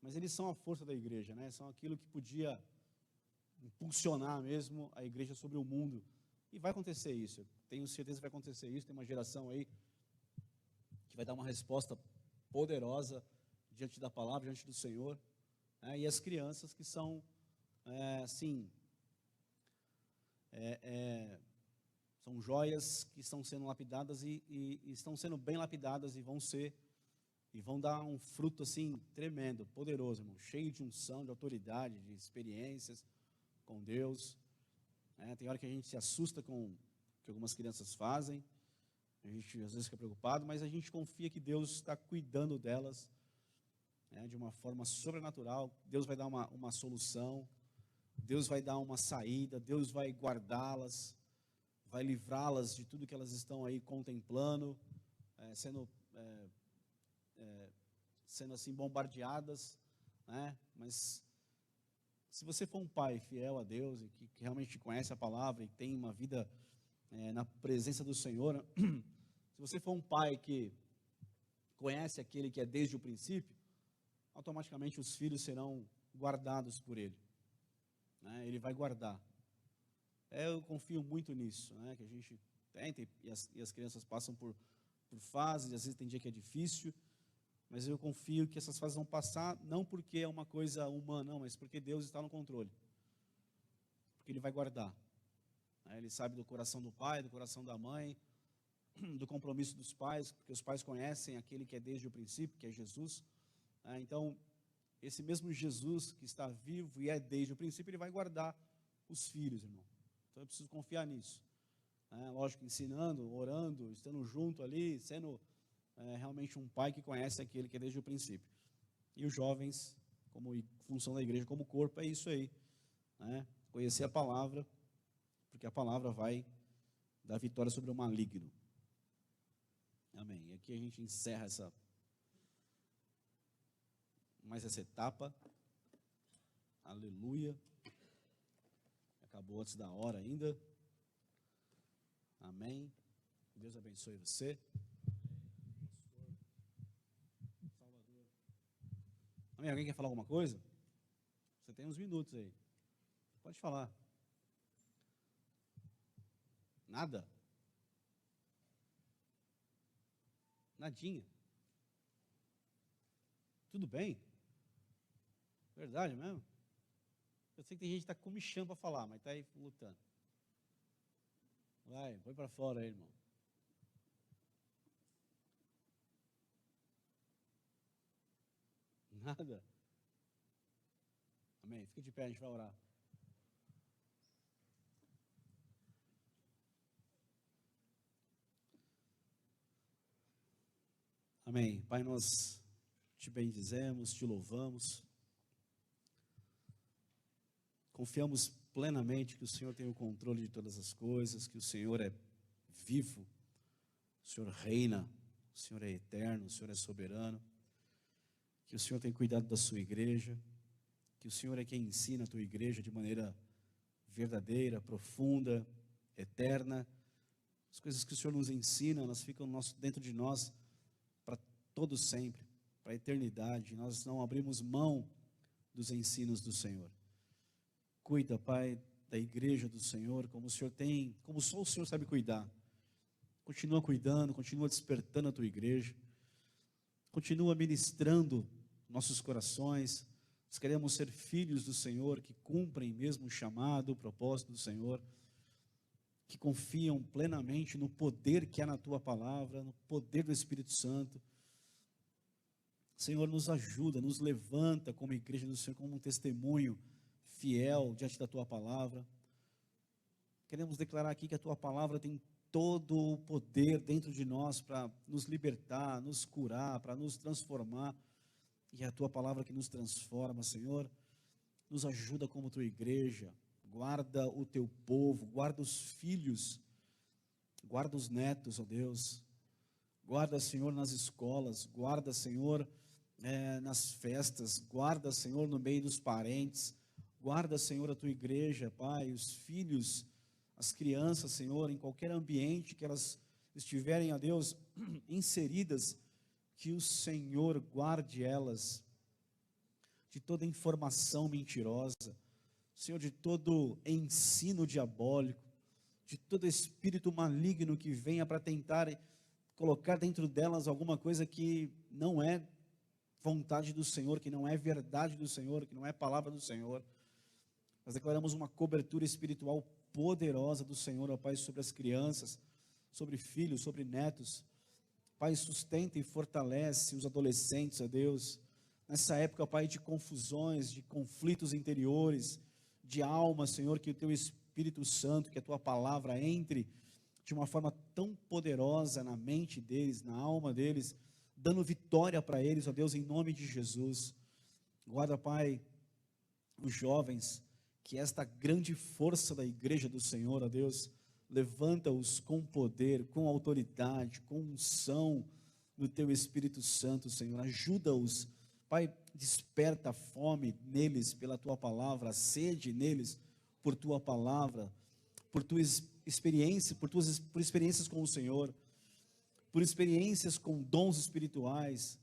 mas eles são a força da igreja, são aquilo que podia impulsionar mesmo a igreja sobre o mundo. E vai acontecer isso, eu tenho certeza que vai acontecer isso. Tem uma geração aí que vai dar uma resposta poderosa diante da palavra, diante do Senhor, e as crianças que são, são joias que estão sendo lapidadas e estão sendo bem lapidadas e vão dar um fruto assim tremendo, poderoso, irmão, cheio de unção, de autoridade, de experiências com Deus. Tem hora que a gente se assusta com o que algumas crianças fazem, a gente às vezes fica preocupado, mas a gente confia que Deus está cuidando delas de uma forma sobrenatural. Deus vai dar uma solução, Deus vai dar uma saída, Deus vai guardá-las, vai livrá-las de tudo que elas estão aí contemplando, sendo assim bombardeadas, mas Se você for um pai fiel a Deus e que realmente conhece a palavra e tem uma vida na presença do Senhor, se você for um pai que conhece aquele que é desde o princípio, automaticamente os filhos serão guardados por ele, né? Ele vai guardar. Eu confio muito nisso, né? Que a gente tenta e as crianças passam por fases, às vezes tem dia que é difícil, mas eu confio que essas fases vão passar, não porque é uma coisa humana, não, mas porque Deus está no controle, porque Ele vai guardar, né? Ele sabe do coração do pai, do coração da mãe, do compromisso dos pais, porque os pais conhecem aquele que é desde o princípio, que é Jesus, né? Então, esse mesmo Jesus que está vivo e é desde o princípio, Ele vai guardar os filhos, irmão. Então eu preciso confiar nisso, né? Lógico, ensinando, orando, estando junto ali, sendo realmente um pai que conhece aquele que é desde o princípio. E os jovens, como função da igreja, como corpo, é isso aí, né? Conhecer a palavra, porque a palavra vai dar vitória sobre o maligno. Amém. E aqui a gente encerra mais essa etapa. Aleluia. Acabou antes da hora ainda. Amém. Deus abençoe você. Salvador. Amém. Alguém quer falar alguma coisa? Você tem uns minutos aí. Pode falar. Nada? Nadinha. Tudo bem? Verdade mesmo? Eu sei que tem gente que está comichando para falar, mas está aí lutando. Vai, põe para fora aí, irmão. Nada? Amém. Fica de pé, a gente vai orar. Amém. Pai, nós te bendizemos, te louvamos. Confiamos plenamente que o Senhor tem o controle de todas as coisas, que o Senhor é vivo, o Senhor reina, o Senhor é eterno, o Senhor é soberano, que o Senhor tem cuidado da sua igreja, que o Senhor é quem ensina a tua igreja de maneira verdadeira, profunda, eterna. As coisas que o Senhor nos ensina, elas ficam dentro de nós para todo sempre, para a eternidade. Nós não abrimos mão dos ensinos do Senhor. Cuida, Pai, da igreja do Senhor, como o Senhor tem, como só o Senhor sabe cuidar. Continua cuidando, continua despertando a tua igreja, continua ministrando nossos corações. Nós queremos ser filhos do Senhor, que cumprem mesmo o chamado, o propósito do Senhor, que confiam plenamente no poder que há na tua palavra, no poder do Espírito Santo. Senhor, nos ajuda, nos levanta como igreja do Senhor, como um testemunho fiel diante da tua palavra. Queremos declarar aqui que a tua palavra tem todo o poder dentro de nós para nos libertar, nos curar, para nos transformar. E é a tua palavra que nos transforma, Senhor. Nos ajuda como tua igreja. Guarda o teu povo, guarda os filhos, guarda os netos, ó Deus. Guarda, Senhor, nas escolas, guarda, Senhor, nas festas, guarda, Senhor, no meio dos parentes. Guarda, Senhor, a tua igreja, Pai, os filhos, as crianças, Senhor, em qualquer ambiente que elas estiverem, ó Deus, inseridas, que o Senhor guarde elas de toda informação mentirosa, Senhor, de todo ensino diabólico, de todo espírito maligno que venha para tentar colocar dentro delas alguma coisa que não é vontade do Senhor, que não é verdade do Senhor, que não é palavra do Senhor. Nós declaramos uma cobertura espiritual poderosa do Senhor, ó Pai, sobre as crianças, sobre filhos, sobre netos. Pai, sustenta e fortalece os adolescentes, ó Deus, nessa época, Pai, de confusões, de conflitos interiores, de alma, Senhor, que o Teu Espírito Santo, que a Tua palavra entre de uma forma tão poderosa na mente deles, na alma deles, dando vitória para eles, ó Deus, em nome de Jesus. Guarda, Pai, os jovens, que esta grande força da igreja do Senhor, ó Deus, levanta-os com poder, com autoridade, com unção no Teu Espírito Santo, Senhor. Ajuda-os Pai, desperta a fome neles pela tua palavra, a sede neles por tua palavra, por tua experiência, por experiências com o Senhor, por experiências com dons espirituais,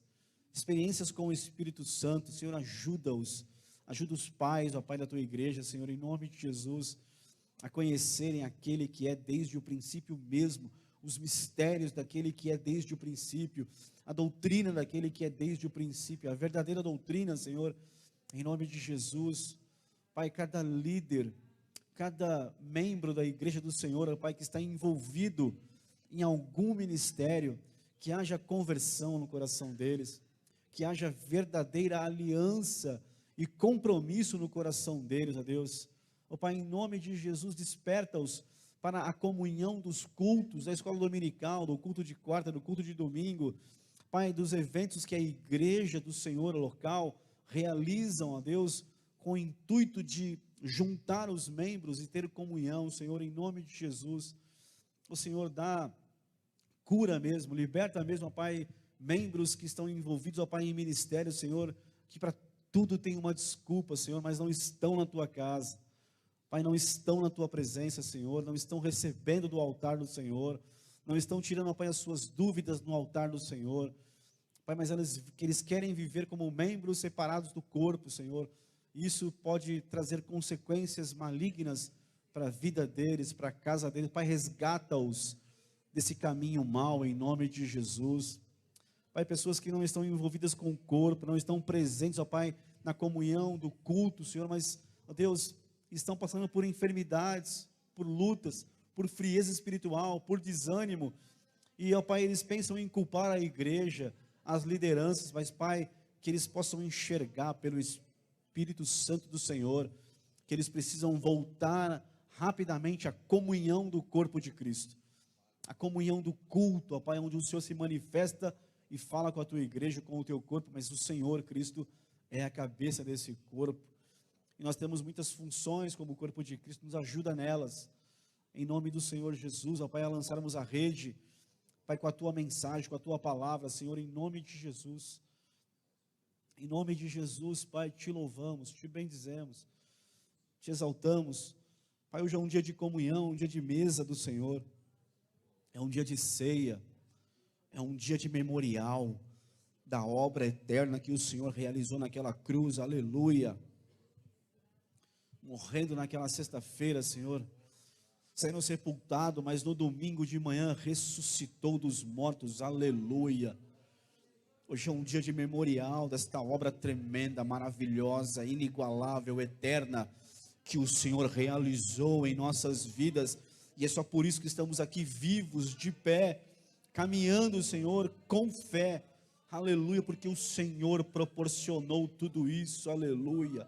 experiências com o Espírito Santo. Senhor, ajuda-os, ajuda os pais, ó Pai da tua igreja, Senhor, em nome de Jesus, a conhecerem aquele que é desde o princípio mesmo, os mistérios daquele que é desde o princípio, a doutrina daquele que é desde o princípio, a verdadeira doutrina, Senhor, em nome de Jesus. Pai, cada líder, cada membro da igreja do Senhor, ó Pai, que está envolvido em algum ministério, que haja conversão no coração deles, que haja verdadeira aliança e compromisso no coração deles, ó Deus. Ó Pai, em nome de Jesus, desperta-os para a comunhão dos cultos, da escola dominical, do culto de quarta, do culto de domingo, Pai, dos eventos que a igreja do Senhor local realizam, ó Deus, com o intuito de juntar os membros e ter comunhão, Senhor, em nome de Jesus. O Senhor dá cura mesmo, liberta mesmo, ó Pai, membros que estão envolvidos, ó Pai, em ministério, Senhor, que para tudo tem uma desculpa, Senhor, mas não estão na tua casa. Pai, não estão na tua presença, Senhor, não estão recebendo do altar do Senhor, não estão tirando, ó Pai, as suas dúvidas no altar do Senhor, Pai, mas eles querem viver como membros separados do corpo, Senhor. Isso pode trazer consequências malignas para a vida deles, para a casa deles. Pai, resgata-os desse caminho mau, em nome de Jesus. Pai, pessoas que não estão envolvidas com o corpo, não estão presentes, ó Pai, na comunhão do culto, Senhor, mas, ó Deus, estão passando por enfermidades, por lutas, por frieza espiritual, por desânimo, e, ó Pai, eles pensam em culpar a igreja, as lideranças, mas, Pai, que eles possam enxergar pelo Espírito Santo do Senhor, que eles precisam voltar rapidamente à comunhão do corpo de Cristo, a comunhão do culto, ó Pai, onde o Senhor se manifesta e fala com a tua igreja, com o teu corpo, mas o Senhor, Cristo, é a cabeça desse corpo. E nós temos muitas funções como o corpo de Cristo, nos ajuda nelas, em nome do Senhor Jesus, ó Pai, a lançarmos a rede, Pai, com a tua mensagem, com a tua palavra, Senhor, em nome de Jesus. Em nome de Jesus, Pai, te louvamos, te bendizemos, te exaltamos. Pai, hoje é um dia de comunhão, um dia de mesa do Senhor, é um dia de ceia, é um dia de memorial da obra eterna que o Senhor realizou naquela cruz, aleluia. Morrendo naquela sexta-feira, Senhor, saindo sepultado, mas no domingo de manhã ressuscitou dos mortos, aleluia. Hoje é um dia de memorial desta obra tremenda, maravilhosa, inigualável, eterna, que o Senhor realizou em nossas vidas, e é só por isso que estamos aqui vivos, de pé, caminhando, Senhor, com fé, aleluia, porque o Senhor proporcionou tudo isso, aleluia.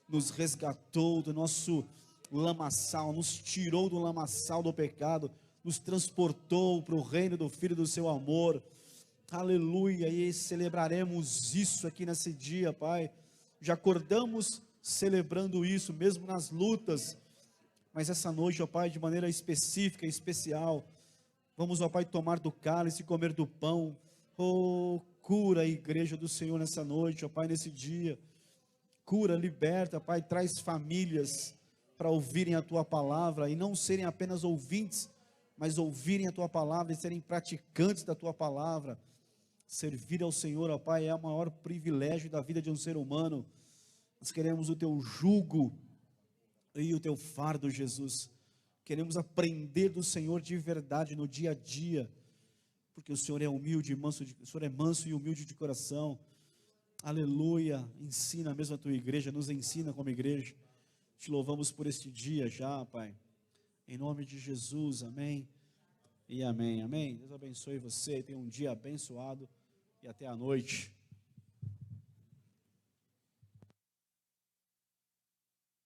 Nos resgatou do nosso lamaçal, nos tirou do lamaçal do pecado, nos transportou para o reino do Filho do seu amor, aleluia, e celebraremos isso aqui nesse dia, Pai. Já acordamos celebrando isso, mesmo nas lutas, mas essa noite, ó Pai, de maneira específica e especial, vamos, ó Pai, tomar do cálice e comer do pão. Oh, cura a igreja do Senhor nessa noite, ó Pai, nesse dia. Cura, liberta, Pai, traz famílias para ouvirem a Tua palavra e não serem apenas ouvintes, mas ouvirem a Tua palavra e serem praticantes da Tua palavra. Servir ao Senhor, ó Pai, é o maior privilégio da vida de um ser humano. Nós queremos o Teu jugo e o Teu fardo, Jesus. Queremos aprender do Senhor de verdade no dia a dia, porque o Senhor é humilde, o Senhor é manso e humilde de coração. Aleluia, ensina mesmo a tua igreja, nos ensina como igreja. Te louvamos por este dia já, Pai. Em nome de Jesus, amém e amém, amém. Deus abençoe você, tenha um dia abençoado e até a noite.